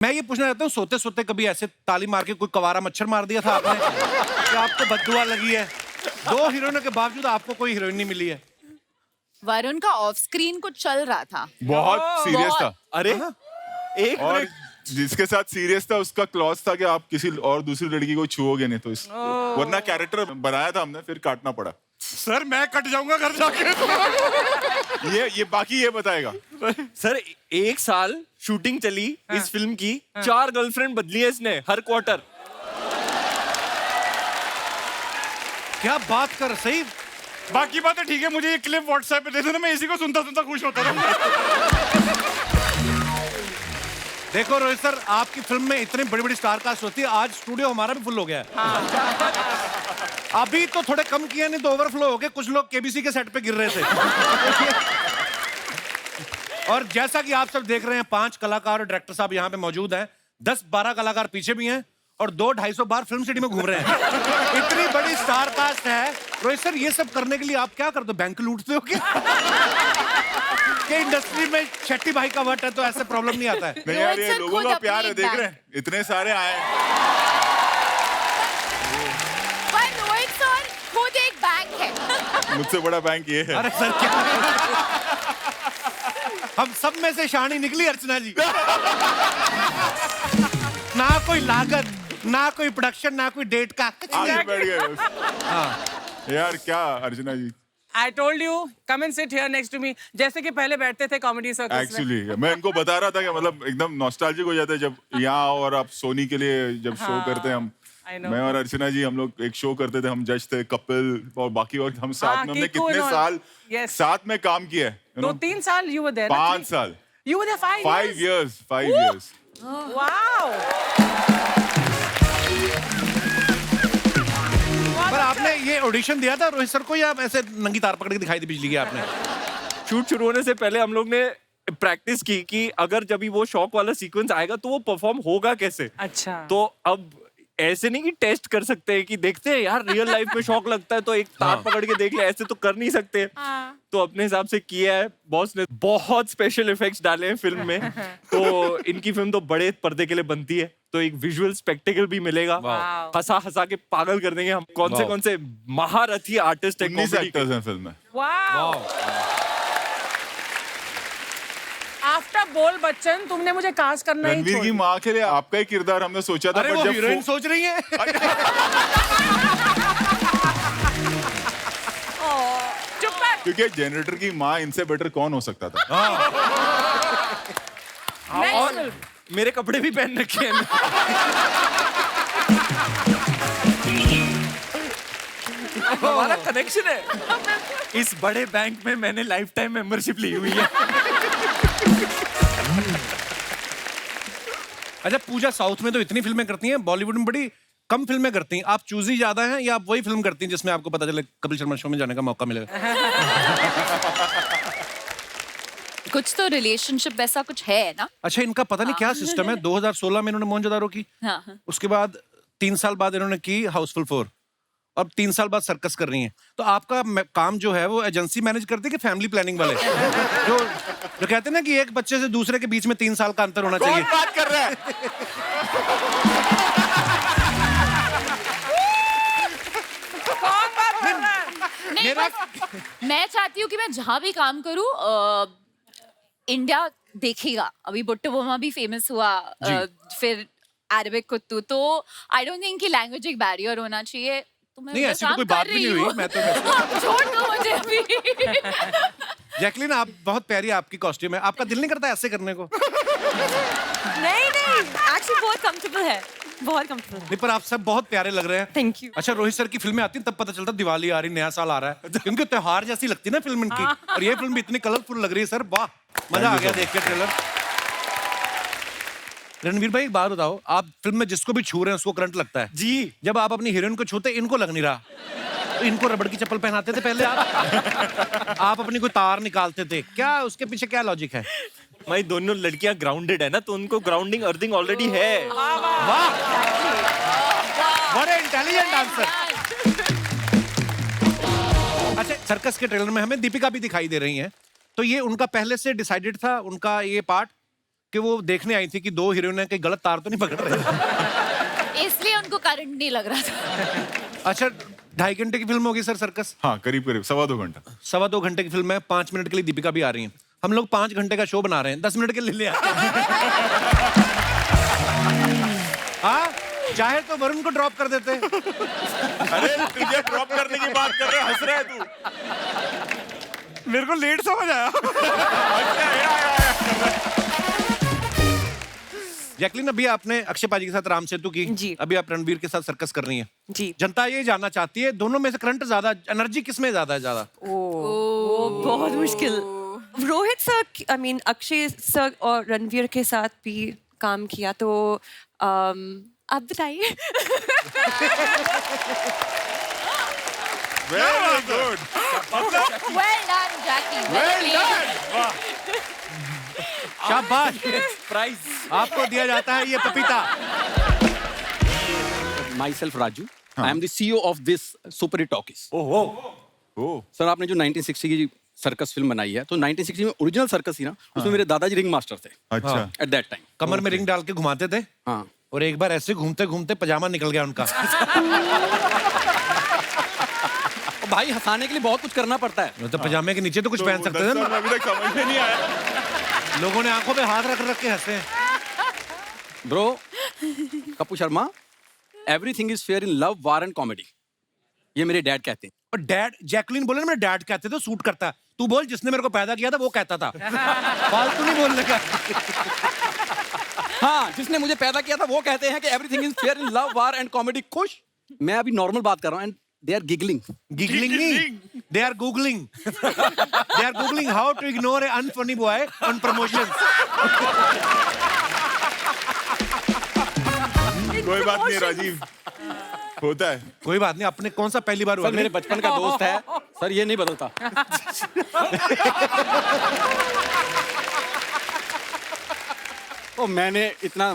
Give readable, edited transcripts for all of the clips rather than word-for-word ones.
मैं ये पूछना चाहता हूँ, सोते सोते कभी ऐसे ताली मार के कोई कवारा मच्छर मार दिया था आपने कि आपको बददुआ लगी है? 2 हीरोइनों के बावजूद आपको कोई हीरोइन नहीं मिली है। वरुण का ऑफ स्क्रीन कुछ चल रहा था। बहुत सीरियस था। अरे एक और मिनट, जिसके साथ सीरियस था उसका क्लॉज था कि आप किसी और दूसरी लड़की को छुओगे नहीं, तो इस वरना कैरेक्टर बनाया था हमने, फिर काटना पड़ा। सर मैं कट जाऊंगा घर जाके। ये बाकी ये बताएगा। सर 1 साल शूटिंग चली इस फिल्म की, 4 गर्लफ्रेंड बदली है इसने हर क्वार्टर। क्या बात कर, सही? बाकी बातें ठीक है, मुझे ये क्लिप व्हाट्सएप पे दे देना, मैं इसी को सुनता सुनता खुश होता रहूंगा। देखो रोहित सर, आपकी फिल्म में इतनी बड़ी बड़ी स्टार कास्ट होती है, आज स्टूडियो हमारा भी फुल हो गया है। अभी तो थोड़े कम किए, नहीं तो ओवरफ्लो हो गए। कुछ लोग केबीसी के सेट पे गिर रहे थे। और जैसा कि आप सब देख रहे हैं, 5 कलाकार और डायरेक्टर साहब यहाँ पे मौजूद हैं, 10-12 कलाकार पीछे भी हैं और 200-250 बार फिल्म सिटी में घूम रहे हैं। इतनी बड़ी स्टार कास्ट है। रोहित सर, ये सब करने के लिए आप क्या करते हो? बैंक लूटते हो क्या? कि इंडस्ट्री में शेट्टी भाई का वट है तो ऐसे प्रॉब्लम नहीं आता है? नहीं यार, ये लोगों का प्यार है, देख रहे हैं इतने सारे आए। पर रोहित सर खुद एक बैंक है। मुझसे बड़ा बैंक ये है। अरे सर क्या, हम सब में से शानी निकली अर्चना जी। ना कोई लागत, ना कोई प्रोडक्शन, ना कोई डेट का। आगे बैठ गए बस। यार क्या अर्चना जी, I told you, come and sit here next to me. जैसे कि पहले बैठते थे कॉमेडी सर्कस में। एक्चुअली मैं इनको बता रहा था कि मतलब एकदम नॉस्टैल्जिक हो जाता है जब यहाँ और आप सोनी के लिए जब शो करते हैं हम। मैं और अर्चना जी हम लोग एक शो करते थे, हम जज थे, कपिल और बाकी, और हम साथ में हमने कितने साल साथ में काम किया है? 2-3 साल you were there. 5 साल। You were there 5 years. 5 years. Wow. पर आपने ये ऑडिशन दिया था रोहित सर को, या ऐसे नंगी तार पकड़ के दिखाई दी बिजली की आपने? शूट शुरू होने से पहले हम लोग ने प्रैक्टिस की कि अगर जब भी वो शॉक वाला सीक्वेंस आएगा तो वो परफॉर्म होगा कैसे। अच्छा। तो अब ऐसे नहीं कि टेस्ट कर सकते हैं कि देखते हैं यार रियल लाइफ में शॉक लगता है तो एक तार पकड़ के देख ले, ऐसे तो कर नहीं सकते। तो अपने हिसाब से किया है। बॉस ने बहुत स्पेशल इफेक्ट्स डाले हैं फिल्म में, तो इनकी फिल्म तो बड़े पर्दे के लिए बनती है, तो एक विजुअल स्पेक्टेकल भी मिलेगा। हंसा हंसा के पागल कर देंगे हम। कौन से महारथी आर्टिस्ट है, 19 एक्टर्स हैं फिल्म में। Wow. आफ्टर बोल बच्चन तुमने मुझे कास्ट करना ही रणवीर छोड़ की माँ के लिए आपका ही किरदार हमने सोचा था, अरे पर वो जब हीरोइन सोच रही है। चुप कर। क्योंकि जनरेटर की माँ इनसे बेटर कौन हो सकता था? और मेरे कपड़े भी पहन रखे हैं। हमारा कनेक्शन है। इस बड़े बैंक में मैंने लाइफ टाइम मेंबरशिप ली हुई है। अच्छा पूजा, साउथ में तो इतनी फिल्में करती हैं, बॉलीवुड में बड़ी कम फिल्में करती हैं। आप चूजी ज्यादा हैं या आप वही फिल्म करती हैं जिसमें आपको पता चले कपिल शर्मा शो में जाने का मौका मिलेगा? कुछ तो रिलेशनशिप वैसा कुछ है ना? अच्छा, इनका पता नहीं क्या सिस्टम है। 2016 में इन्होंने मोहनजोदारो की, उसके बाद 3 साल बाद इन्होंने की हाउसफुल 4, अब 3 साल बाद सर्कस कर रही हैं। तो आपका काम जो है वो एजेंसी मैनेज करती है कि फैमिली प्लानिंग वाले? जो कहते हैं ना कि एक बच्चे से दूसरे के बीच में 3 साल का अंतर होना चाहिए। कौन बात कर रहा है? कौन बात कर रहा है? नहीं, मैं चाहती हूँ कि मैं जहाँ भी काम करूँ इंडिया देखेगा। अभी बुट्टो बोमा भी फेमस हुआ, फिर अरबिक कुत्तू, तो आई डोंट थिंक कि लैंग्वेज एक बैरियर होना चाहिए। तो मैं नहीं, ऐसी तो कोई बात भी नहीं हुई। मैं तो छोड़ दो मुझे अभी। जैकलीन, आप बहुत प्यारी, आपकी कॉस्ट्यूम है। आपका दिल नहीं करता ऐसे करने को? नहीं एक्चुअली बहुत कंफर्टेबल है, बहुत कंफर्टेबल। नहीं, पर आप सब बहुत प्यारे लग रहे हैं। Thank you. अच्छा, रोहित सर की फिल्में आती हैं तब पता चलता दिवाली आ रही, नया साल आ रहा है, क्योंकि त्योहार जैसी लगती है ना फिल्म इनकी। और ये फिल्म भी इतनी कलरफुल लग रही है सर, वाह, मजा आ गया देख के ट्रेलर। रणवीर भाई एक बात बताओ, आप फिल्म में जिसको भी छू रहे हैं उसको करंट लगता है जी। जब आप अपनी हीरोइन को छूते इनको लग नहीं रहा, तो इनको रबड़ की चप्पल पहनाते थे पहले आप अपनी कोई तार निकालते थे क्या? उसके पीछे क्या लॉजिक है? भाई दोनों लड़कियां ग्राउंडेड है ना, तो उनको ग्राउंडिंग अर्थिंग ऑलरेडी है। वाह, बड़े इंटेलिजेंट आंसर। अच्छा, सर्कस के ट्रेलर में हमें दीपिका भी दिखाई दे रही हैं, तो ये उनका पहले से डिसाइडेड था उनका ये पार्ट कि वो देखने आई थी कि दो हीरोइन कहीं गलत तार तो नहीं पकड़ रहे। इसलिए उनको करंट नहीं लग रहा था। अच्छा, 2.5 घंटे की फिल्म होगी सर सर्कस? हाँ, करीब करीब 2.25 घंटा। 2.25 घंटे की फिल्म है। 5 मिनट के लिए दीपिका भी आ रही हैं। हम लोग 5 घंटे का शो बना रहे हैं, 10 मिनट के लिए ले आते हैं। हाँ, चाहे तो वरुण को ड्रॉप कर देते। अरे तुझे ड्रॉप करने की बात कर रहे, हंस रहा है तू। मेरे को लेट समझ आया। जैकलीन, अभी आपने अक्षय पाजी के साथ राम सेतु की, जी। अभी आप रणवीर के साथ सर्कस कर रही हैं। जी। जनता ये जानना चाहती है दोनों में से करंट ज्यादा, एनर्जी किस में ज्यादा है? ज्यादा बहुत मुश्किल। Rohit sir, I mean Akshay sir और रणवीर के साथ भी काम किया, तो आप बताइए। Very good. Well done, Jackie. Well played. शाबाश, प्राइज। आपको दिया जाता है ये पपीता। Myself Raju. I am the CEO of this Super Hit Talkies. Oh, sir, आपने जो 1960 की सर्कस फिल्म बनाई है, तो 1960 में ओरिजिनल सर्कस थी ना, उसमें मेरे दादाजी रिंग मास्टर थे अच्छा। At that time. कमर में रिंग डाल के घुमाते थे, हाँ। और एक बार ऐसे घूमते घूमते पजामा निकल गया उनका। और भाई, हंसाने के लिए बहुत कुछ करना पड़ता है। तो पजामे के नीचे तो कुछ पहन सकते थे ना। अभी तक समझ में नहीं आया। लोगों ने आंखों पे हाथ रख रख के हंसे। Bro, Kapoor Sharma, everything is fair in love, war and comedy. ये मेरे डैड कहते हैं। और डैड, जैकलीन बोले ना मेरे डैड कहते थे, सूट करता है। तू बोल, जिसने मेरे को पैदा किया था वो कहता था। फालतू नहीं बोलने का। हाँ, जिसने मुझे पैदा किया था वो कहते हैं कि everything is fair in love, war and comedy. खुश। मैं अभी नॉर्मल बात कर रहा हूँ and they are giggling. Giggling नहीं, they are googling. They are googling how to ignore an unfunny boy on promotions. कोई बात नहीं राजीव, होता है। कोई बात नहीं, अपने कौन सा पहली बार हुआ? सर, मेरे बचपन का दोस्त है सर, ये नहीं बदलता। तो मैंने इतना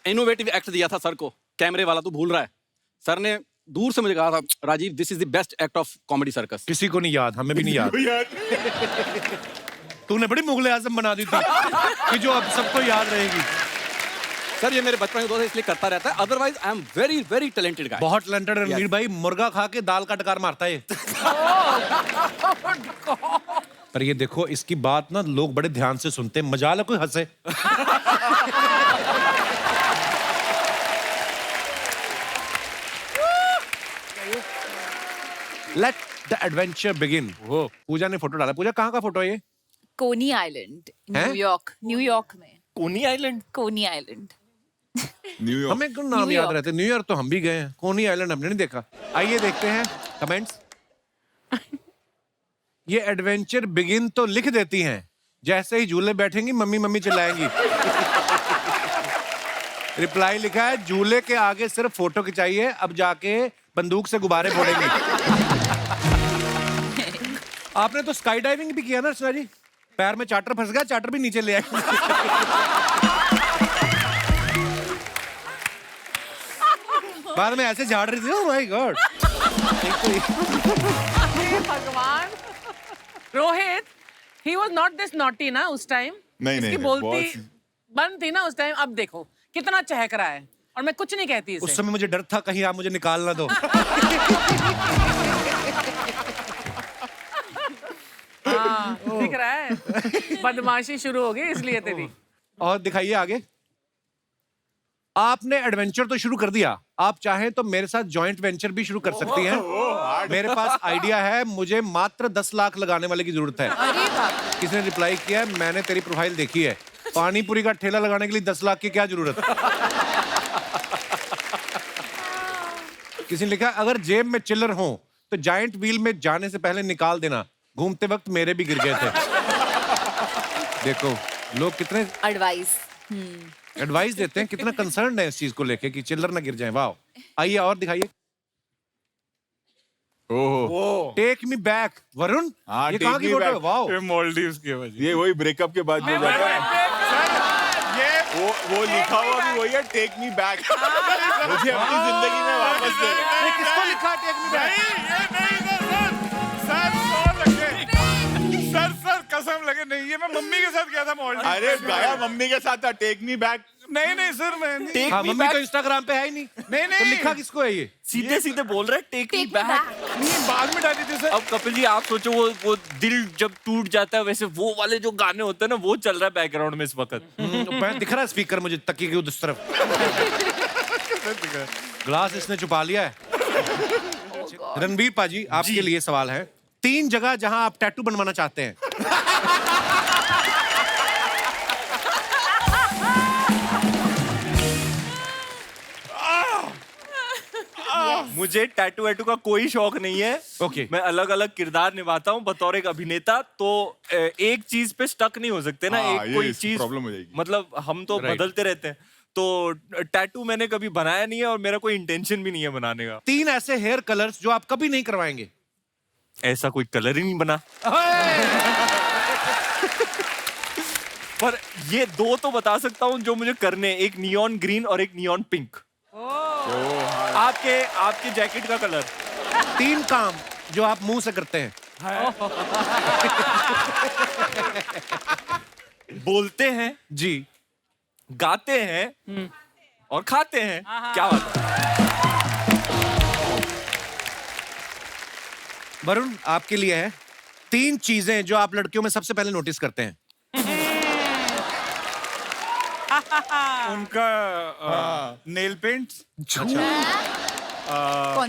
इनोवेटिव एक्ट दिया था सर को, कैमरे वाला तू भूल रहा है। सर ने दूर से मुझे कहा था, Rajiv this is the best act of comedy circus. किसी को नहीं याद, हमें भी नहीं याद। तूने बड़ी मुगले आजम बना दी थी कि जो अब सबको याद रहेगी। सर, ये मेरे बचपन का दोस्त है, इसलिए करता रहता है। Otherwise I am very very talented guy. बहुत टैलेंटेड रणवीर भाई, मुर्गा खा के दाल का टकार मारता है। पर ये देखो, इसकी बात ना लोग बड़े ध्यान से सुनते हैं, मजाल है कोई हंसे। Let the adventure begin. Pooja ने फोटो डाला। पूजा, कहाँ का फोटो है ये? कोनी आइलैंड, हैं? न्यूयॉर्क में। कोनी आइलैंड। कोनी आइलैंड। न्यूयॉर्क। हमें क्यों नाम याद न्यूयॉर्क। रहते? न्यूयॉर्क तो हम भी गए हैं, कोनी आइलैंड हमने नहीं देखा। आइए देखते हैं कमेंट्स। ये एडवेंचर बिगिन तो लिख देती हैं, जैसे ही झूले बैठेंगी मम्मी मम्मी चिल्लाएंगी। रिप्लाई लिखा है, झूले के आगे सिर्फ फोटो खिंचाइए, अब जाके बंदूक से गुब्बारे फोड़ेंगी। आपने तो स्काई डाइविंग भी किया ना अर्चना जी? पैर में चार्टर फंस गया, चार्टर भी नीचे ले आए। बाद में ऐसे झाड़ रही थी। Oh my God. भगवान। Rohit, he was not this naughty ना उस टाइम। नहीं, इसकी नहीं, बोलती बहुत- बंद थी ना उस टाइम। अब देखो कितना चहक रहा है, और मैं कुछ नहीं कहती उस इसे। समय मुझे डर था कहीं आप मुझे निकाल ना दो। हाँ, दिख रहा है, बदमाशी शुरू हो गई इसलिए तेरी। और दिखाइए आगे। आपने एडवेंचर तो शुरू कर दिया, आप चाहें तो मेरे साथ जॉइंट वेंचर भी शुरू कर सकती हैं। मेरे पास आइडिया है, मुझे मात्र 10 लाख लगाने वाले की जरूरत है। अरे बाप रे। किसी ने रिप्लाई किया है, मैंने तेरी प्रोफाइल देखी है, पानी पूरी का ठेला लगाने के लिए 10 लाख की क्या जरूरत है? किसी ने लिखा, अगर जेब में चिल्लर हो तो जायंट व्हील में जाने से पहले निकाल देना, घूमते वक्त मेरे भी गिर गए थे। देखो लोग कितने एडवाइस। एडवाइस देते हैं, कितना कंसर्न है इस चीज को लेके कि चिल्लर ना गिर जाए। वाह, आइए और दिखाइए। ओहो, टेक मी बैक। वरुण, हाँ, ये Take कहाँ की Me फोटो है? Back। वाह, ये मालदीव्स की वजह। ये वही ब्रेकअप के बाद जो जाता है, वो लिखा हुआ भी वही है, टेक मी बैक। मुझे अपनी जिंदगी में वापस दे दो। ये किसको लिखा है टेक मी बैक? सर कसम लगे कि नहीं, ये मैं मम्मी के साथ गया था मॉल। अरे गया मम्मी के साथ था, टेक मी बैक। नहीं सर, मैं नहीं। टेक हाँ, मी मम्मी बैक तो इंस्टाग्राम पे है ही नहीं। नहीं। तो लिखा किसको है ये? सीधे सीधे बोल रहे take me Take me back. back. नहीं, बाद में डाली थी सर। अब कपिल जी आप सोचो वो दिल जब टूट जाता है वैसे वो वाले जो गाने होते हैं ना वो चल रहा है बैकग्राउंड में इस वक्त। दिख रहा है स्पीकर मुझे तकिए के उस तरफ। ग्लास इसने छुपा लिया है। रणबीर पाजी, आपके लिए सवाल है। 3 जगह जहां आप टैटू बनवाना चाहते हैं। मुझे टैटू वैटू का कोई शौक नहीं है। ओके। मैं अलग अलग किरदार निभाता हूँ बतौर एक अभिनेता, तो एक चीज पे स्टक नहीं हो सकते ना। हाँ, एक ये कोई इसकी चीज प्रॉब्लम हो जाएगी। मतलब हम तो Right. बदलते रहते हैं। तो टैटू मैंने कभी बनाया नहीं है और मेरा कोई इंटेंशन भी नहीं है बनाने का। 3 ऐसे हेयर कलर्स जो आप कभी नहीं करवाएंगे। ऐसा कोई कलर ही नहीं बना। पर ये 2 तो बता सकता हूँ जो मुझे करने हैं, एक नियॉन ग्रीन और एक नियॉन पिंक। आपके जैकेट का कलर। 3 काम जो आप मुंह से करते हैं। बोलते हैं, जी। गाते हैं और खाते हैं। क्या बात है। वरुण, आपके लिए है 3 चीजें जो आप लड़कियों में सबसे पहले नोटिस करते हैं। उनका नेल पेंट। कौन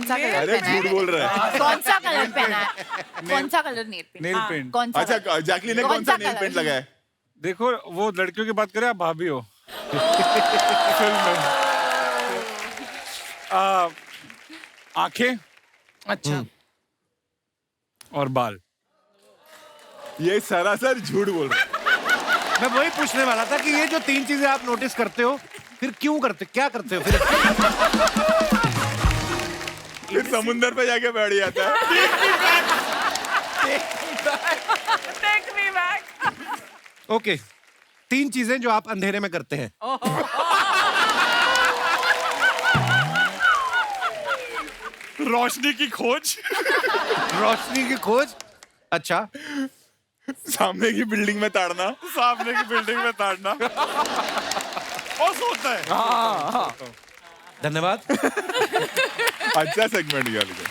सा कलर अरे पहना झूठ है? बोल रहा है। कौन सा कलर पहना है? कौन सा colour nail paint? Nail paint. कौन सा? अच्छा जैकलीन ने कौन कौन सा सा नेल कलर? पेंट लगाया? देखो, वो लड़कियों की बात करें, आप भाभी हो फिल्म में। आंखें। अच्छा। और बाल। ये सरासर झूठ बोल रहा है। मैं वही पूछने वाला था कि ये जो 3 चीजें आप नोटिस करते हो, फिर क्यों करते, क्या करते हो फिर? फिर समुंदर पे जाके बैठ जाता है। Take me back. ओके, 3 चीजें जो आप अंधेरे में करते हैं। रोशनी की खोज। रोशनी की खोज। अच्छा, सामने की बिल्डिंग में ताड़ना। सामने की बिल्डिंग में ताड़ना। और सोता है। धन्यवाद। अच्छा सेगमेंट गया लेकिन।